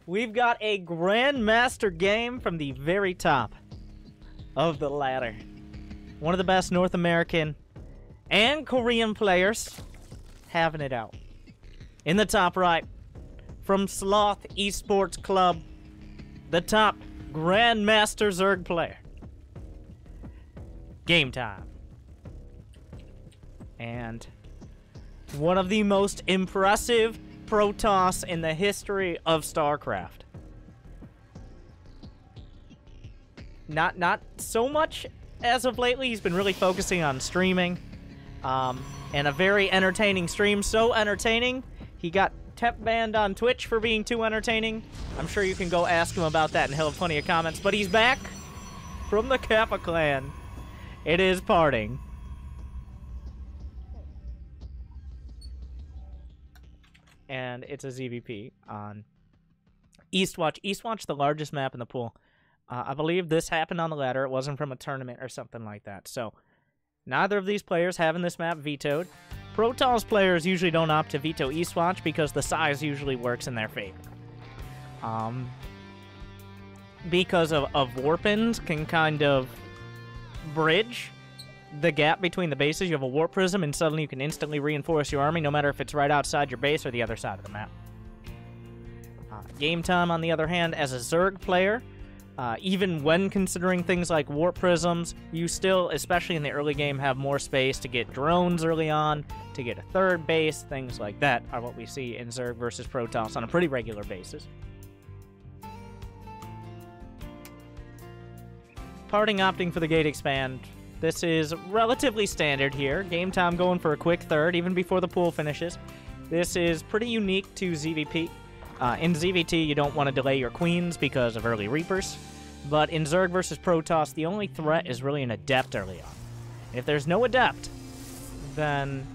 We've got a Grandmaster game from the very top of the ladder. One of the best North American and Korean players having it out. In the top right, from Sloth Esports Club, the top Grandmaster Zerg player. Gametime. And one of the most impressive Protoss in the history of StarCraft. Not so much as of lately. He's been really focusing on streaming. And a very entertaining stream. So entertaining, he got temp banned on Twitch for being too entertaining. I'm sure you can go ask him about that and he'll have plenty of comments. But he's back from the Kappa clan. It is parting. And it's a ZVP on Eastwatch. Eastwatch, the largest map in the pool. I believe this happened on the ladder. It wasn't from a tournament or something like that. So, neither of these players having this map vetoed. Protoss players usually don't opt to veto Eastwatch because the size usually works in their favor. Because of warp-ins can kind of bridge the gap between the bases. You have a warp prism, and suddenly you can instantly reinforce your army, no matter if it's right outside your base or the other side of the map. Gametime, on the other hand, as a Zerg player, even when considering things like warp prisms, you still, especially in the early game, have more space to get drones early on, to get a third base. Things like that are what we see in Zerg versus Protoss on a pretty regular basis. Parting opting for the gate expand. This is relatively standard here. Gametime going for a quick third, even before the pool finishes. This is pretty unique to ZVP. In ZVT, you don't want to delay your queens because of early Reapers. But in Zerg versus Protoss, the only threat is really an Adept early on. If there's no Adept, then...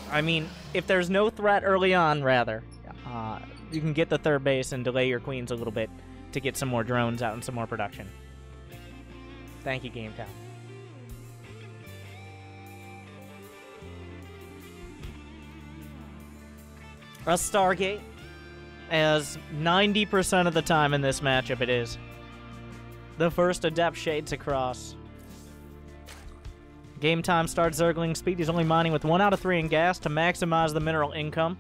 I mean, if there's no threat early on, rather, you can get the third base and delay your queens a little bit to get some more drones out and some more production. Thank you, Gametime. A Stargate, as 90% of the time in this matchup it is. The first Adept shades across. Gametime starts Zergling speed. He's only mining with 1 out of 3 in gas to maximize the mineral income.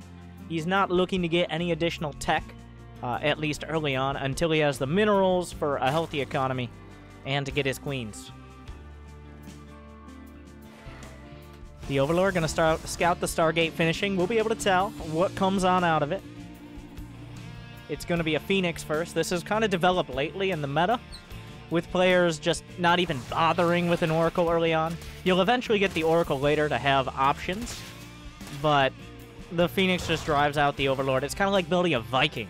He's not looking to get any additional tech, at least early on, until he has the minerals for a healthy economy and to get his queens. The Overlord going to scout the Stargate finishing. We'll be able to tell what comes on out of it. It's going to be a Phoenix first. This has kind of developed lately in the meta, with players just not even bothering with an Oracle early on. You'll eventually get the Oracle later to have options, but the Phoenix just drives out the Overlord. It's kind of like building a Viking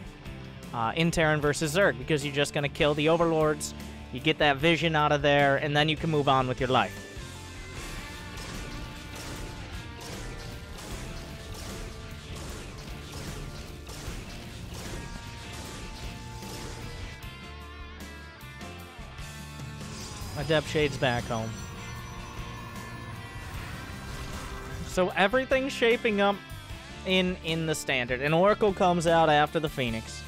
in Terran versus Zerg, because you're just going to kill the Overlords, you get that vision out of there, and then you can move on with your life. Adept shades back home. So everything's shaping up in the standard. An Oracle comes out after the Phoenix.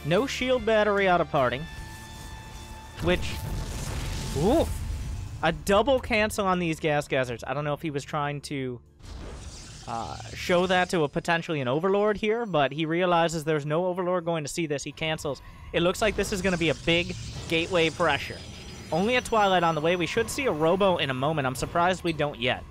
No shield battery out of parting. Which... Ooh! A double cancel on these gas geysers. I don't know if he was trying to show that to potentially an Overlord here, but he realizes there's no Overlord going to see this. He cancels. It looks like this is going to be a big gateway pressure. Only a Twilight on the way. We should see a Robo in a moment. I'm surprised we don't yet.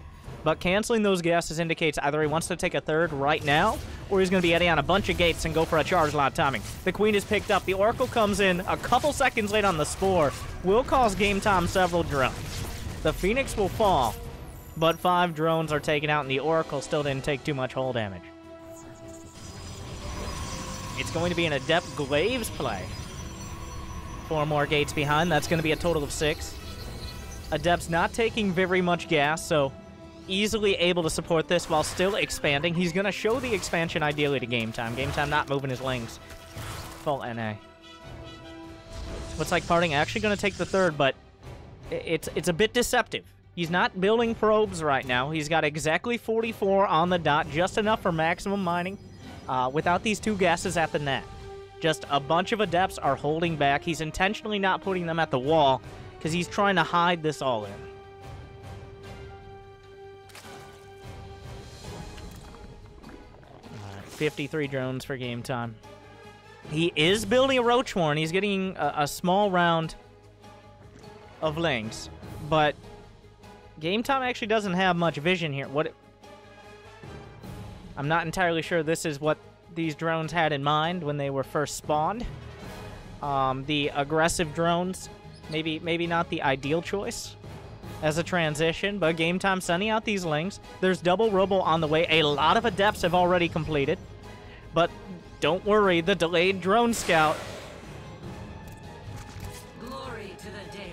But canceling those gases indicates either he wants to take a third right now, or he's going to be adding on a bunch of gates and go for a charge lot timing. The Queen is picked up. The Oracle comes in a couple seconds late on the Spore. Will cause Gametime several drones. The Phoenix will fall, but 5 drones are taken out, and the Oracle still didn't take too much hull damage. It's going to be an Adept Glaives play. 4 more gates behind. That's going to be a total of 6. Adept's not taking very much gas, so easily able to support this while still expanding. He's going to show the expansion ideally to Gametime. Gametime not moving his lings. Full NA. Looks like Parting actually going to take the third, but it's a bit deceptive. He's not building probes right now. He's got exactly 44 on the dot, just enough for maximum mining without these 2 gases at the net. Just a bunch of Adepts are holding back. He's intentionally not putting them at the wall because he's trying to hide this all in. Alright, 53 drones for game time. He is building a Roach Warren. He's getting a small round of Lings, but game time actually doesn't have much vision here. I'm not entirely sure this is what these drones had in mind when they were first spawned. The aggressive drones, maybe not the ideal choice as a transition, but game time sending out these Lings. There's double Robo on the way. A lot of Adepts have already completed, but don't worry, the delayed drone scout,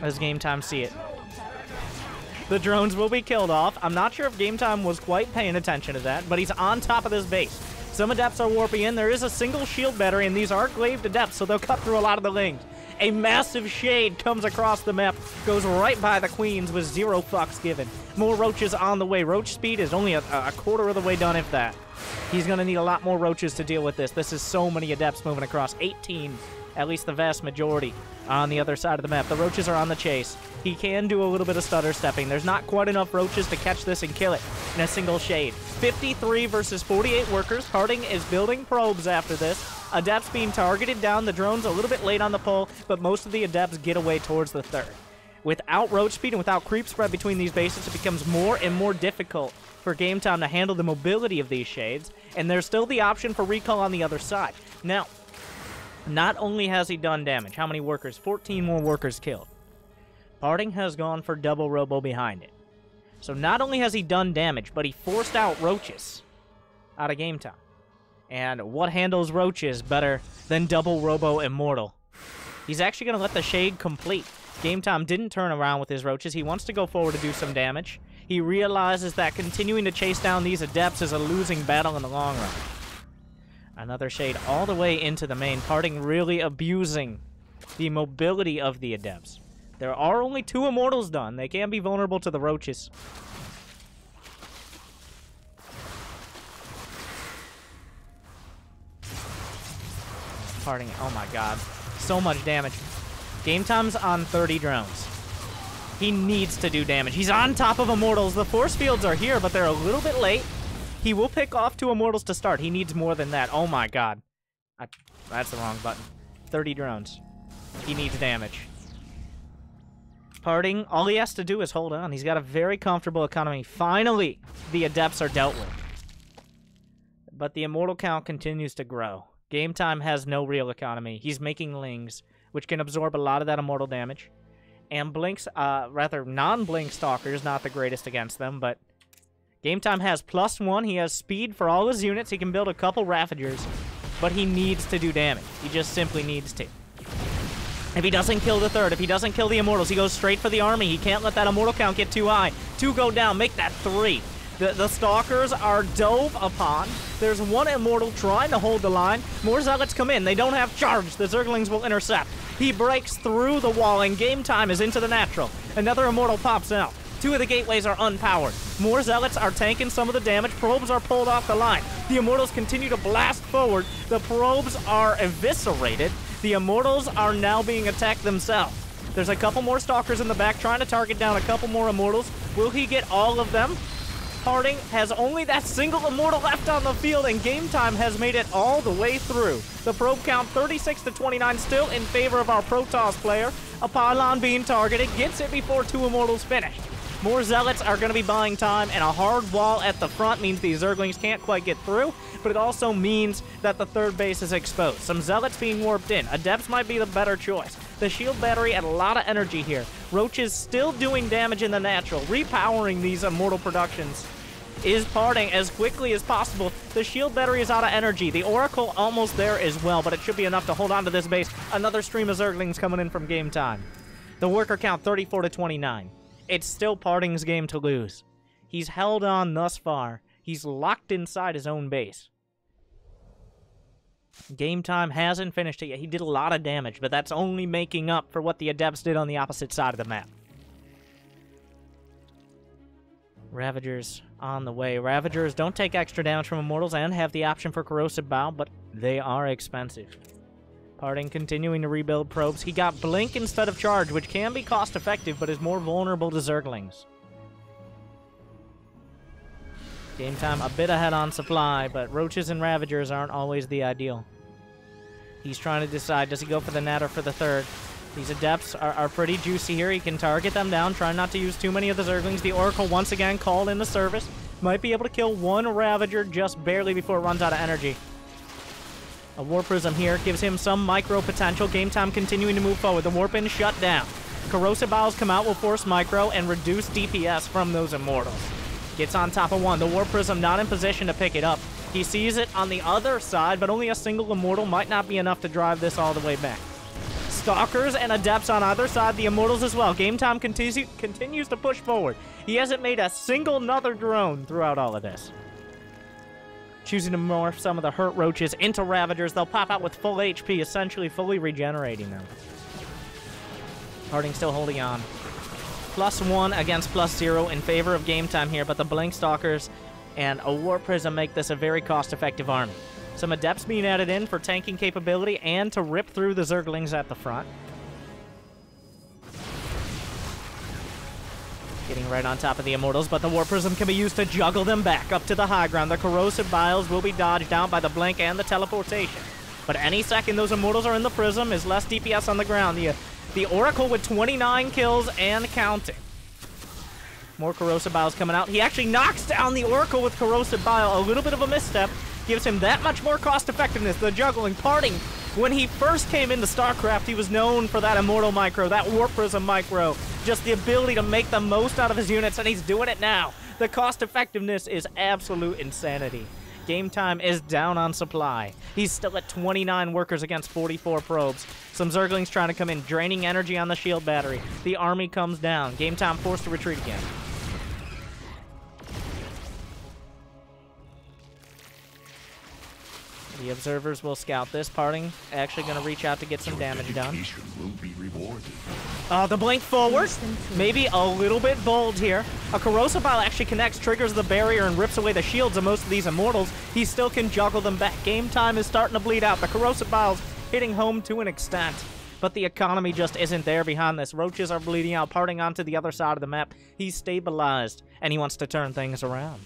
as game time see it. The drones will be killed off. I'm not sure if game time was quite paying attention to that, but he's on top of this base. Some Adepts are warping in. There is a single shield battery, and these are glaive Adepts, so they'll cut through a lot of the Lings. A massive shade comes across the map, goes right by the Queens with 0 fucks given. More Roaches on the way. Roach speed is only a quarter of the way done, if that. He's going to need a lot more Roaches to deal with this. This is so many Adepts moving across. 18, at least the vast majority, on the other side of the map. The Roaches are on the chase. He can do a little bit of stutter stepping. There's not quite enough Roaches to catch this and kill it in a single shade. 53 versus 48 workers. Harding is building probes after this. Adepts being targeted down. The drone's a little bit late on the pull, but most of the Adepts get away towards the third. Without Roach speed and without creep spread between these bases, it becomes more and more difficult for game time to handle the mobility of these shades, and there's still the option for recall on the other side. Now, not only has he done damage, how many workers? 14 more workers killed. Harding has gone for double Robo behind it. So not only has he done damage, but he forced out Roaches out of game time. And what handles Roaches better than double Robo Immortal? He's actually going to let the shade complete. Game time didn't turn around with his Roaches. He wants to go forward to do some damage. He realizes that continuing to chase down these Adepts is a losing battle in the long run. Another shade all the way into the main. Harding really abusing the mobility of the Adepts. There are only 2 Immortals done. They can be vulnerable to the Roaches. Harding, oh my god. So much damage. Game time's on 30 drones. He needs to do damage. He's on top of Immortals. The force fields are here, but they're a little bit late. He will pick off 2 Immortals to start. He needs more than that. Oh my god. That's the wrong button. 30 drones. He needs damage. Harding, all he has to do is hold on. He's got a very comfortable economy. Finally, the Adepts are dealt with. But the Immortal count continues to grow. Game time has no real economy. He's making Lings, which can absorb a lot of that Immortal damage. And Blinks, rather non-Blink Stalkers, not the greatest against them, but game time has +1. He has speed for all his units. He can build a couple Ravagers, but he needs to do damage. He just simply needs to. If he doesn't kill the third, if he doesn't kill the Immortals, he goes straight for the army. He can't let that Immortal count get too high. 2 go down, make that 3. The Stalkers are dove upon. There's 1 Immortal trying to hold the line. More Zealots come in. They don't have charge. The Zerglings will intercept. He breaks through the wall, and game time is into the natural. Another Immortal pops out. 2 of the gateways are unpowered. More Zealots are tanking some of the damage. Probes are pulled off the line. The Immortals continue to blast forward. The probes are eviscerated. The Immortals are now being attacked themselves. There's a couple more Stalkers in the back trying to target down a couple more Immortals. Will he get all of them? Harding has only that single Immortal left on the field, and game time has made it all the way through. The probe count 36 to 29 still in favor of our Protoss player. A pylon being targeted gets it before 2 Immortals finish. More Zealots are going to be buying time, and a hard wall at the front means these Zerglings can't quite get through, but it also means that the third base is exposed. Some Zealots being warped in. Adepts might be the better choice. The shield battery had a lot of energy here. Roaches still doing damage in the natural. Repowering these Immortal productions is parting as quickly as possible. The shield battery is out of energy. The Oracle almost there as well, but it should be enough to hold on to this base. Another stream of Zerglings coming in from game time. The worker count 34 to 29. It's still Parting's game to lose. He's held on thus far. He's locked inside his own base. Game time hasn't finished it yet. He did a lot of damage, but that's only making up for what the Adepts did on the opposite side of the map. Ravagers on the way. Ravagers don't take extra damage from Immortals and have the option for Corrosive Bow, but they are expensive. Parting continuing to rebuild probes. He got Blink instead of Charge, which can be cost-effective, but is more vulnerable to Zerglings. Game Time a bit ahead on supply, but Roaches and Ravagers aren't always the ideal. He's trying to decide, does he go for the Net or for the third? These Adepts are pretty juicy here. He can target them down, try not to use too many of the Zerglings. The Oracle once again called into service. Might be able to kill one Ravager just barely before it runs out of energy. A War Prism here gives him some micro potential. Game Time continuing to move forward. The Warpin shut down. Corrosive Bowels come out, will force micro and reduce DPS from those Immortals. Gets on top of one. The War Prism not in position to pick it up. He sees it on the other side, but only a single Immortal might not be enough to drive this all the way back. Stalkers and Adepts on either side, the Immortals as well. Game Time continues to push forward. He hasn't made a single another drone throughout all of this. Choosing to morph some of the hurt Roaches into Ravagers. They'll pop out with full HP, essentially fully regenerating them. Parting still holding on. +1 against +0 in favor of Game Time here, but the Blink Stalkers and a War Prism make this a very cost-effective army. Some Adepts being added in for tanking capability and to rip through the Zerglings at the front. Getting right on top of the Immortals, but the War Prism can be used to juggle them back up to the high ground. The Corrosive Biles will be dodged down by the Blink and the Teleportation. But any second those Immortals are in the Prism is less DPS on the ground. The Oracle with 29 kills and counting. More Corrosive Biles coming out. He actually knocks down the Oracle with Corrosive Bile. A little bit of a misstep. Gives him that much more cost effectiveness. The juggling. Parting. When he first came into StarCraft, he was known for that Immortal micro, that War Prism micro. Just the ability to make the most out of his units, and he's doing it now. The cost effectiveness is absolute insanity. Game Time is down on supply. He's still at 29 workers against 44 probes. Some Zerglings trying to come in, draining energy on the shield battery. The army comes down. Game Time forced to retreat again. The Observers will scout this. Parting actually going to reach out to get some damage done. The Blink forward. Maybe a little bit bold here. A Corrosive Bile actually connects, triggers the barrier, and rips away the shields of most of these Immortals. He still can juggle them back. Game Time is starting to bleed out. The Corrosive Bile's hitting home to an extent. But the economy just isn't there behind this. Roaches are bleeding out, parting onto the other side of the map. He's stabilized, and he wants to turn things around.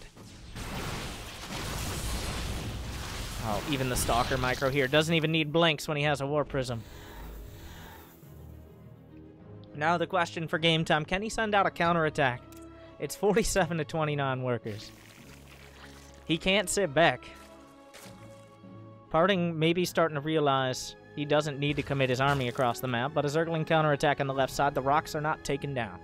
Oh, even the Stalker micro here doesn't even need blinks when he has a War Prism. Now the question for Game Time, can he send out a counterattack? It's 47 to 29 workers. He can't sit back. Parting may be starting to realize he doesn't need to commit his army across the map, but a Zergling counterattack on the left side, the rocks are not taken down.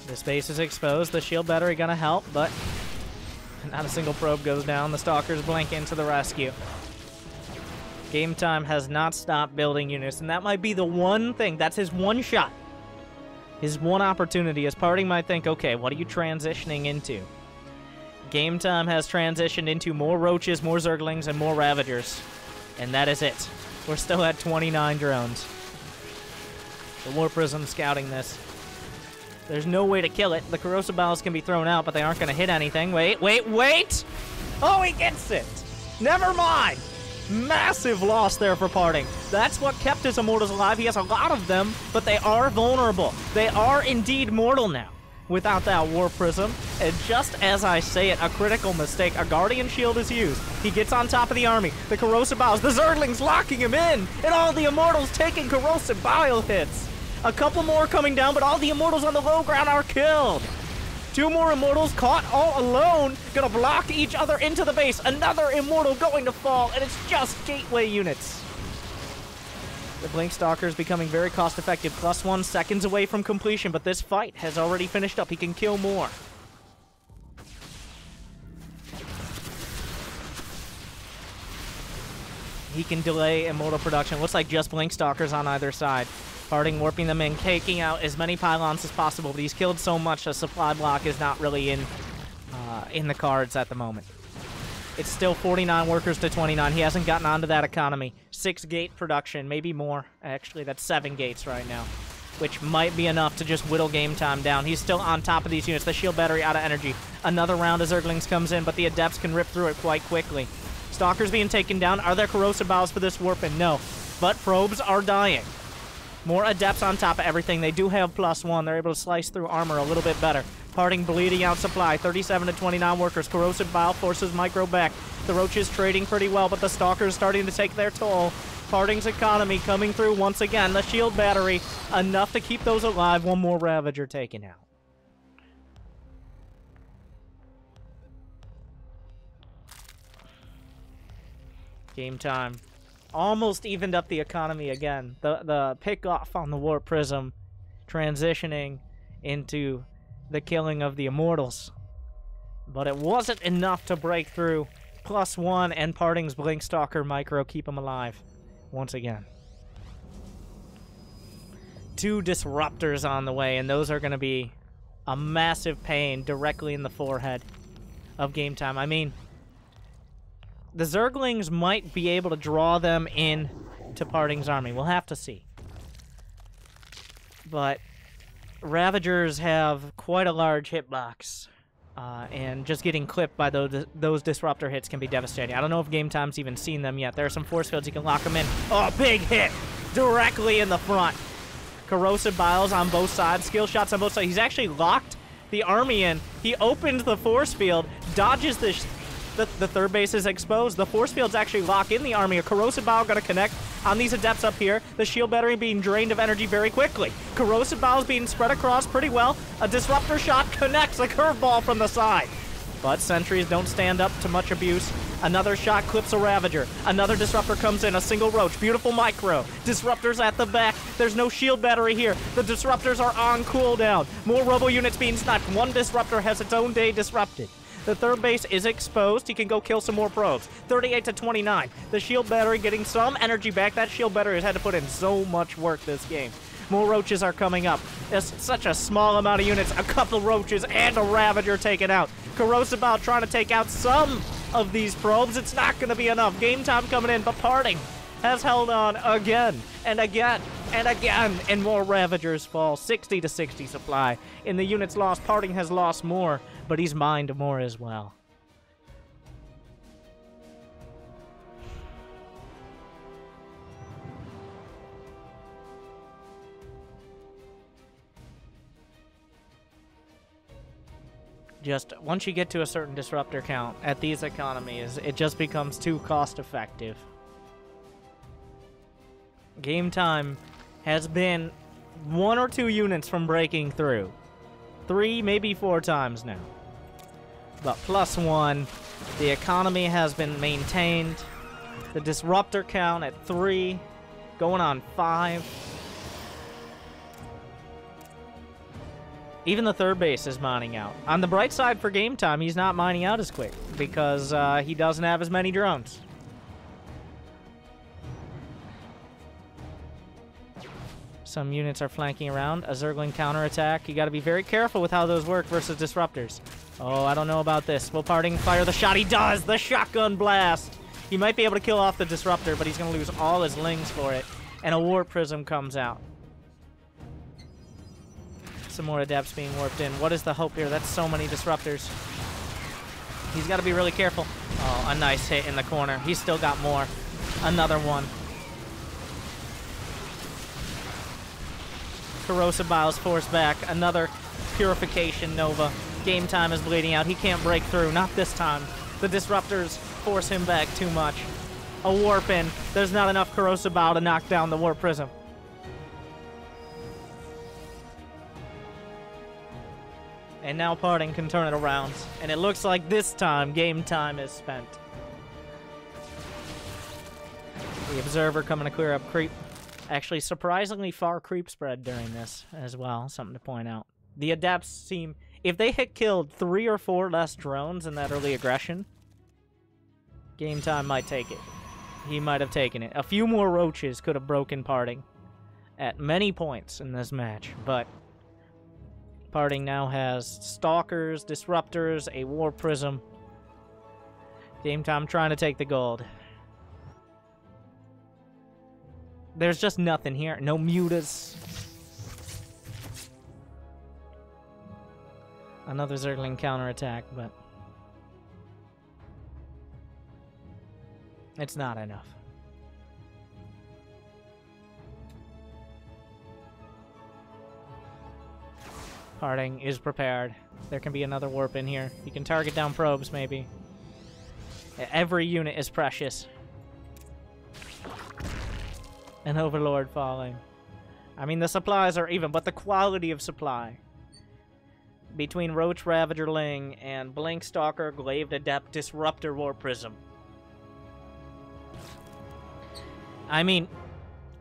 This base is exposed. The shield battery gonna help, but not a single probe goes down. The Stalkers blink into the rescue. Game Time has not stopped building units, and that might be the one thing. That's his one shot. His one opportunity. His party might think, okay, what are you transitioning into? Game Time has transitioned into more Roaches, more Zerglings, and more Ravagers. And that is it. We're still at 29 drones. The War Prism scouting this. There's no way to kill it. The Corrosive Biles can be thrown out, but they aren't going to hit anything. Wait! Oh, he gets it! Never mind! Massive loss there for Parting. That's what kept his Immortals alive. He has a lot of them, but they are vulnerable. They are indeed mortal now without that War Prism. And just as I say it, a critical mistake. A Guardian Shield is used. He gets on top of the army. The Corrosive Biles, the Zerglings locking him in, and all the Immortals taking Corrosive Bile hits. A couple more coming down, but all the Immortals on the low ground are killed. Two more Immortals caught all alone, gonna block each other into the base. Another Immortal going to fall, and it's just gateway units. The Blink Stalker's becoming very cost-effective, +1 seconds away from completion, but this fight has already finished up. He can kill more. He can delay Immortal production. Looks like just Blink Stalkers on either side. Parting, warping them in, taking out as many pylons as possible, but he's killed so much a supply block is not really in the cards at the moment. It's still 49 workers to 29. He hasn't gotten onto that economy. 6 gate production, maybe more. Actually, that's 7 gates right now, which might be enough to just whittle game time down. He's still on top of these units. The shield battery out of energy. Another round of Zerglings comes in, but the Adepts can rip through it quite quickly. Stalkers being taken down. Are there corrosive bows for this warping? No. But probes are dying. More Adepts on top of everything. They do have +1. They're able to slice through armor a little bit better. Parting bleeding out supply. 37 to 29 workers. Corrosive bow forces Micro back. The Roaches trading pretty well, but the Stalkers starting to take their toll. Parting's economy coming through once again. The shield battery, enough to keep those alive. One more Ravager taken out. Game time. Almost evened up the economy again. The pick off on the Warp Prism, transitioning into the killing of the Immortals. But it wasn't enough to break through. +1 and Parting's Blink Stalker Micro keep him alive once again. 2 Disruptors on the way, and those are going to be a massive pain directly in the forehead of game time. I mean, the Zerglings might be able to draw them in to Parting's army. We'll have to see. But Ravagers have quite a large hitbox, and just getting clipped by those Disruptor hits can be devastating. I don't know if Game Time's even seen them yet. There are some force fields. You can lock them in. Oh, big hit! Directly in the front. Corrosive Biles on both sides. Skill shots on both sides. He's actually locked the army in. He opened the force field, dodges the third base is exposed. The force fields actually lock in the army. A Corrosive Bile going to connect on these Adepts up here. The shield battery being drained of energy very quickly. Corrosive Biles being spread across pretty well. A Disruptor shot connects a curveball from the side. But sentries don't stand up to much abuse. Another shot clips a Ravager. Another Disruptor comes in, a single Roach. Beautiful Micro. Disruptors at the back. There's no shield battery here. The Disruptors are on cooldown. More Robo units being sniped. One Disruptor has its own day disrupted. The third base is exposed. He can go kill some more probes. 38 to 29. The shield battery getting some energy back. That shield battery has had to put in so much work this game. More Roaches are coming up. There's such a small amount of units. A couple Roaches and a Ravager taken out. Corrosive Bow trying to take out some of these probes. It's not going to be enough. Game time coming in, but Parting has held on again and again and again, and more Ravagers fall. 60 to 60 supply. In the units lost, Parting has lost more, but he's mined more as well. Just once you get to a certain Disruptor count at these economies, it just becomes too cost effective. Game time has been 1 or 2 units from breaking through. 3, maybe 4 times now. But +1, the economy has been maintained. The Disruptor count at 3, going on 5. Even the third base is mining out. On the bright side for game time, he's not mining out as quick because he doesn't have as many drones. Some units are flanking around. A Zergling counterattack. You got to be very careful with how those work versus Disruptors. Oh, I don't know about this. Will Parting fire the shot? He does! The shotgun blast! He might be able to kill off the Disruptor, but he's going to lose all his lings for it. And a Warp Prism comes out. Some more Adepts being warped in. What is the hope here? That's so many Disruptors. He's got to be really careful. Oh, a nice hit in the corner. He's still got more. Another one. Corrosive Biles forced back. Another Purification Nova. Game time is bleeding out. He can't break through. Not this time. The Disruptors force him back too much. A Warp in. There's not enough Corrosive Bile to knock down the Warp Prism. And now Parting can turn it around. And it looks like this time, game time is spent. The Observer coming to clear up creep. Actually, surprisingly far creep spread during this as well. Something to point out. The Adepts seem... If they had killed 3 or 4 less drones in that early aggression, game time might take it. He might have taken it. A few more Roaches could have broken Parting at many points in this match, but... Parting now has Stalkers, Disruptors, a Warp Prism, Gametime trying to take the gold. There's just nothing here. No mutas. Another Zergling counterattack, but it's not enough. Harding is prepared. There can be another warp in here. You can target down probes, maybe. Every unit is precious. An Overlord falling. I mean, the supplies are even, but the quality of supply. Between Roach Ravagerling and Blink Stalker, Glaive Adept, Disruptor, Warp Prism. I mean,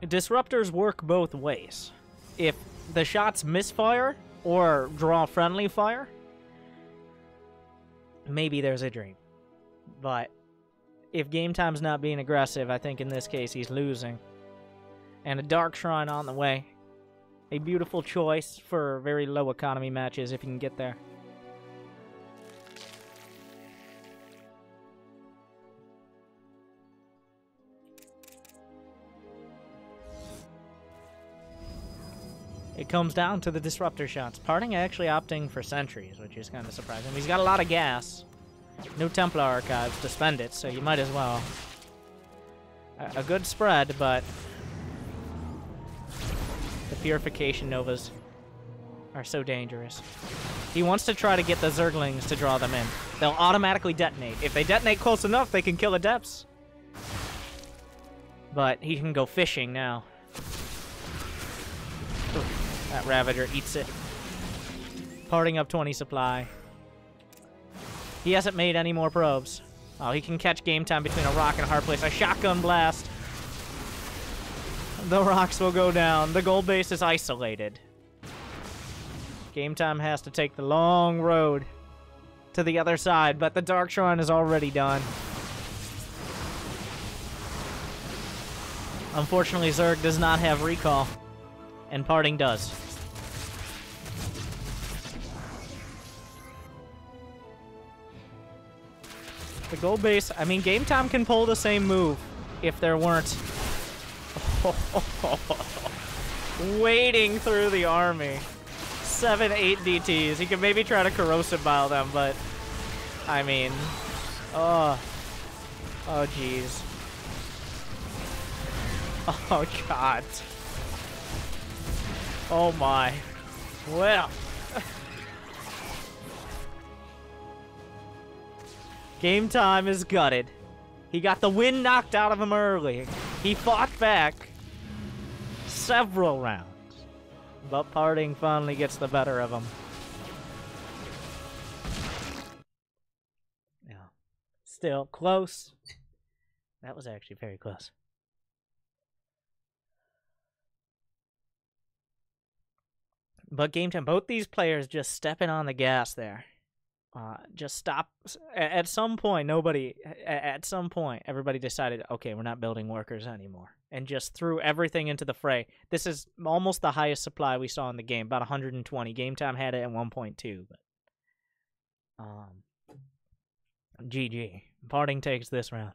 Disruptors work both ways. If the shots misfire or draw friendly fire, maybe there's a dream. But if Gametime's not being aggressive, I think in this case he's losing. And a Dark Shrine on the way. A beautiful choice for very low economy matches if you can get there. It comes down to the Disruptor shots. Parting actually opting for Sentries, which is kind of surprising. He's got a lot of gas. No Templar Archives to spend it, so you might as well. A good spread, but the Purification Novas are so dangerous. He wants to try to get the Zerglings to draw them in. They'll automatically detonate. If they detonate close enough, they can kill Adepts. But he can go fishing now. Ooh, that Ravager eats it. Parting up 20 supply. He hasn't made any more probes. Oh, he can catch Gametime between a rock and a hard place. A shotgun blast. The rocks will go down. The gold base is isolated. Gametime has to take the long road to the other side, but the Dark Shrine is already done. Unfortunately, Zerg does not have recall, and Parting does. The gold base, I mean, Gametime can pull the same move if there weren't wading through the army. 7-8 DTs. He can maybe try to corrosive bile them, but I mean, oh jeez. Oh god. Oh my. Well. Gametime is gutted. He got the wind knocked out of him early. He fought back several rounds. But Parting finally gets the better of him. Yeah. Still close. That was actually very close. But Gametime, both these players just stepping on the gas there. Just stop. At some point, everybody decided, okay, we're not building workers anymore. And just threw everything into the fray. This is almost the highest supply we saw in the game, about 120. Gametime had it at 1.2, but GG. Parting takes this round.